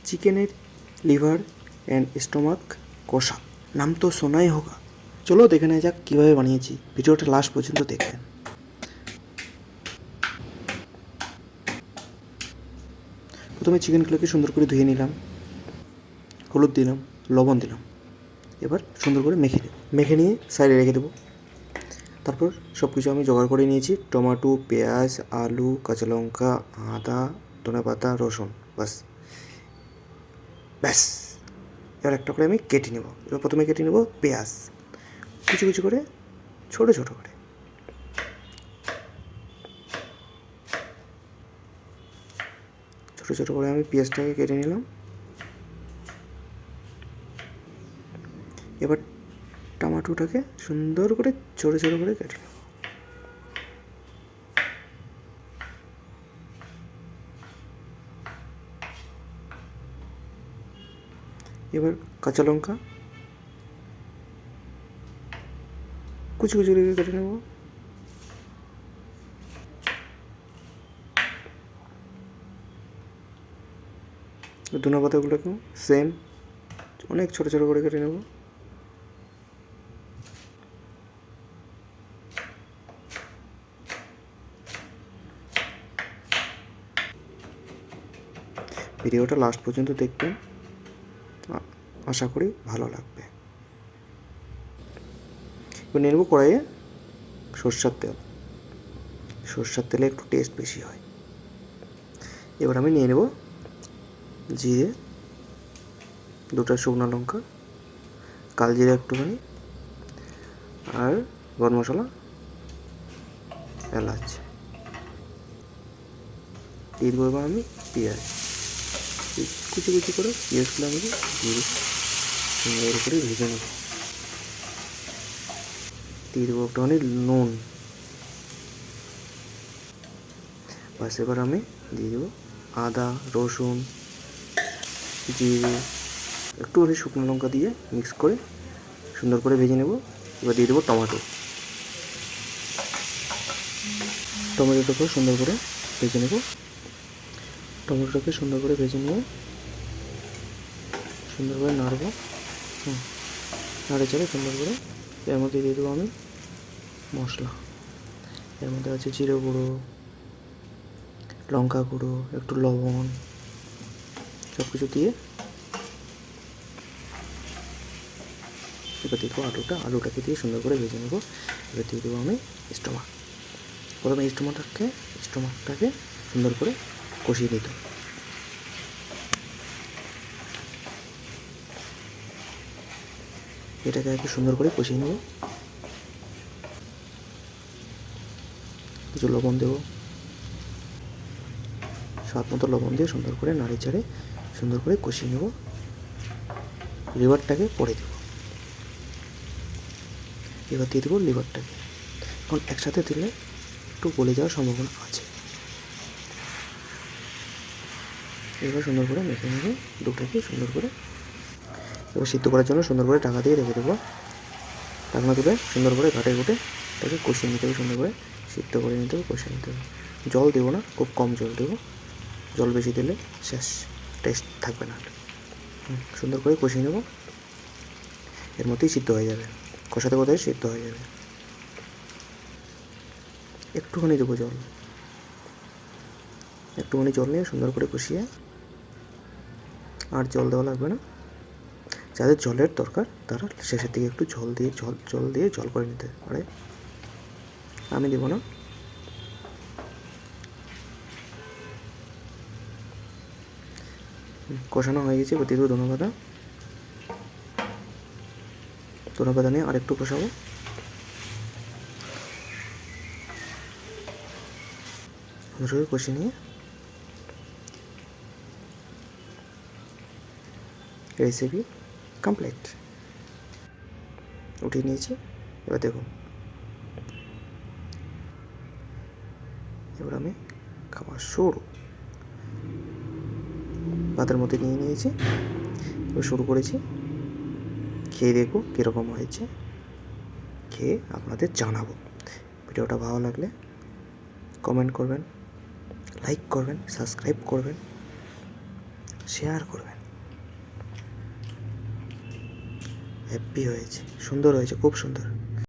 চিকেনের liver and stomach কষা, নাম তো শোনাই হোগা। চলো দেখে নেওয়া যাক কীভাবে বানিয়েছি, ভিডিওটা লাস্ট পর্যন্ত দেখবেন। প্রথমে চিকেনগুলোকে সুন্দর করে ধুয়ে নিলাম, হলুদ দিলাম, লবণ দিলাম। এবার সুন্দর করে মেখে নিয়ে সাইডে রেখে দেবো। তারপর সব কিছু আমি জোগাড় করে নিয়েছি, টমেটো, পেঁয়াজ, আলু, কাঁচা লঙ্কা, আদা, ধনেপাতা, রসুন, ব্যাস। এবার একটা করে আমি কেটে নেব। এবার প্রথমে কেটে নেব পেঁয়াজ, কুচি কুচি করে, ছোটো ছোটো করে। ছোটো ছোটো করে আমি পেঁয়াজটাকে কেটে নিলাম। এবার টমেটোটাকে সুন্দর করে ছোটো ছোটো করে কেটে নেব। এবার কাঁচা লঙ্কা কুচি কুচি করে কেটে নেব। ধনে পাতাগুলোকেও সেম অনেক ছোটো ছোটো করে কেটে নেব। ভিডিওটা লাস্ট পর্যন্ত দেখবেন, আশা করি ভালো লাগবে। এবার নিয়ে নেব কড়াইয়ে সরষের তেল। সরষের তেলে একটু টেস্ট বেশি হয়। এবার আমি নিয়ে নেব জিরে, দুটো শুকনো লঙ্কা, কাল জিরে একটুখানি, আর গরম মশলা, এলাচ দিয়ে দেবো। এবার আমি পেঁয়াজ কুচি কুচি করে পেঁয়াজগুলো আমি দিয়ে সুন্দর করে ভেজে নেব। দিয়ে দেবো একটুখানি নুন, বাস। এবার আমি দিয়ে দেবো আদা, রসুন, জিরে, একটুখানি শুকনো লঙ্কা দিয়ে মিক্স করে সুন্দর করে ভেজে নেব। এবার দিয়ে দেবো টমেটোটাকেও সুন্দর করে ভেজে নেব। টমেটোটাকে সুন্দর করে ভেজে নিয়ে সুন্দর করে নাড়বো, নাড়ে চাড়ে সুন্দর করে। এর মধ্যে দিয়ে দেবো আমি মশলা। এর মধ্যে আছে জিরে গুঁড়ো, লঙ্কা গুঁড়ো, একটু লবণ, সব কিছু দিয়ে এবার দিয়ে দেবো আলুটাকে দিয়ে সুন্দর করে ভেজে নেবো। এবার দিয়ে দেবো আমি স্টোমাক। প্রথমে স্টোমাকটাকে সুন্দর করে কষিয়ে নিতে হবে। এটাকে একটু সুন্দর করে কষিয়ে নেব। কিছু লবণ দেবো, স্বাদ মতো লবণ দিয়ে সুন্দর করে নাড়ি চাড়ে সুন্দর করে কষিয়ে নেব। লিভারটাকে পরে দেবো। এবার দিয়ে দেবো লিভারটাকে। এখন একসাথে দিলে একটু গলে যাওয়ার সম্ভাবনা আছে। এবার সুন্দর করে মেখে নেবে দুটোকে সুন্দর করে। এবার সিদ্ধ করার জন্য সুন্দর করে ঢাকা দিয়ে রেখে দেবো। ঢাকনা তুলে সুন্দর করে ঘাটে ঘুটে এটাকে কষিয়ে নিতে হবে, সুন্দর করে সিদ্ধ করে নিতে হবে, কষিয়ে নিতে হবে। জল দেবো না, খুব কম জল দেবো। জল বেশি দিলে শেষ, টেস্ট থাকবে না। সুন্দর করে কষিয়ে নেব। এর মধ্যেই সিদ্ধ হয়ে যাবে, কষাতে কষাতে সিদ্ধ হয়ে যাবে। একটুখানি দেবো জল, একটুখানি জল নিয়ে সুন্দর করে কষিয়ে, আর জল দেওয়া লাগবে না। যাদের জলের দরকার তারা শেষের দিকে একটু জল দিয়ে জল করে নিতে পারে, আমি দেবো না। কষানো হয়ে গেছে। এবার দিয়ে দেবো ধনেপাতা নিয়ে আরেকটু কষাবো। সুন্দর কষিয়ে নিয়ে রেসিপি কমপ্লিট, উঠিয়ে নিয়েছি। এবার দেখুন, এবার আমি খাওয়া শুরু। ভাতের মধ্যে নিয়ে নিয়েছি, এবার শুরু করেছি। খেয়ে দেখবো কীরকম হয়েছে, খেয়ে আপনাদের জানাবো। ভিডিওটা ভালো লাগলে কমেন্ট করবেন, লাইক করবেন, সাবস্ক্রাইব করবেন। শেয়ার করবেন। হ্যাপি হয়েছে, সুন্দর হয়েছে, খুব সুন্দর।